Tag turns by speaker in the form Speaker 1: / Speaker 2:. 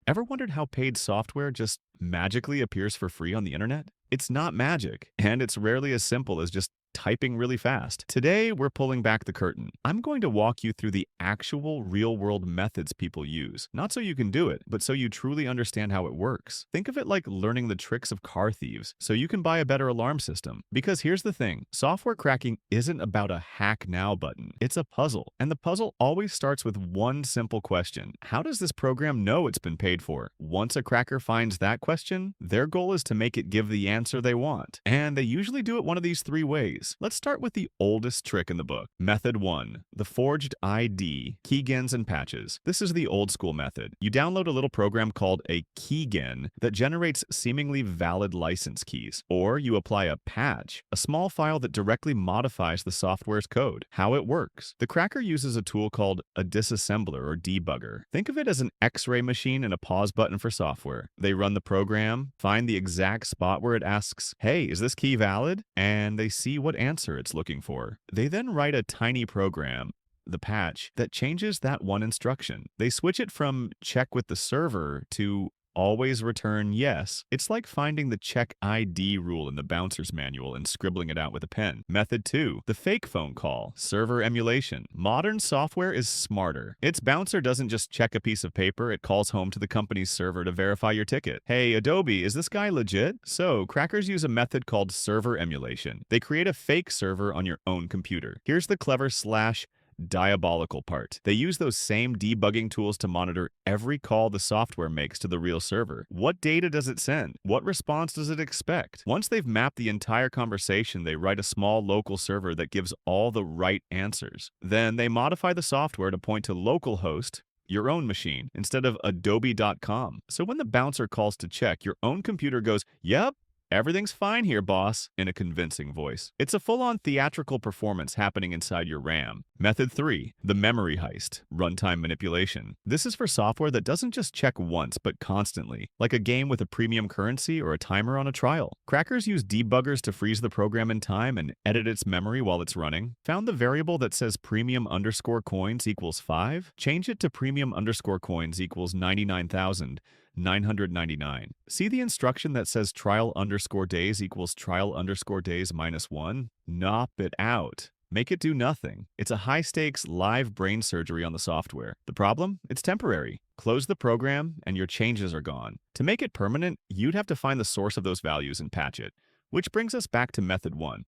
Speaker 1: Ever wondered how paid software just magically appears for free on the internet? It's not magic, and it's rarely as simple as just typing really fast. Today, we're pulling back the curtain. I'm going to walk you through the actual real-world methods people use, not so you can do it, but so you truly understand how it works. Think of it like learning the tricks of car thieves, so you can buy a better alarm system. Because here's the thing, software cracking isn't about a hack now button. It's a puzzle, and the puzzle always starts with one simple question. How does this program know it's been paid for? Once a cracker finds that question, their goal is to make it give the answer they want. And they usually do it one of these three ways. Let's start with the oldest trick in the book. Method 1. The forged ID, keygens and patches. This is the old school method. You download a little program called a keygen that generates seemingly valid license keys. Or you apply a patch, a small file that directly modifies the software's code. How it works. The cracker uses a tool called a disassembler or debugger. Think of it as an X-ray machine and a pause button for software. They run the program, find the exact spot where it asks, "Hey, is this key valid?" And they see what answer it's looking for. They then write a tiny program, the patch, that changes that one instruction. They switch it from check with the server to always return yes. It's like finding the check ID rule in the bouncer's manual and scribbling it out with a pen. Method 2. The fake phone call, server emulation. Modern software is smarter. Its bouncer doesn't just check a piece of paper, it calls home to the company's server to verify your ticket. Hey, Adobe, is this guy legit? So, crackers use a method called server emulation. They create a fake server on your own computer. Here's the clever slash diabolical part. They use those same debugging tools to monitor every call the software makes to the real server. What data does it send? What response does it expect? Once they've mapped the entire conversation, they write a small local server that gives all the right answers. Then they modify the software to point to localhost, your own machine, instead of adobe.com. So when the bouncer calls to check, your own computer goes, "Yep, everything's fine here, boss," in a convincing voice. It's a full-on theatrical performance happening inside your RAM. Method 3. The memory heist, runtime manipulation. This is for software that doesn't just check once, but constantly, like a game with a premium currency or a timer on a trial. Crackers use debuggers to freeze the program in time and edit its memory while it's running. Found the variable that says premium underscore coins equals 5? Change it to premium underscore coins equals 99,999. See the instruction that says trial underscore days equals trial underscore days minus 1? Nop it out. Make it do nothing. It's a high-stakes, live brain surgery on the software. The problem? It's temporary. Close the program, and your changes are gone. To make it permanent, you'd have to find the source of those values and patch it. Which brings us back to method 1.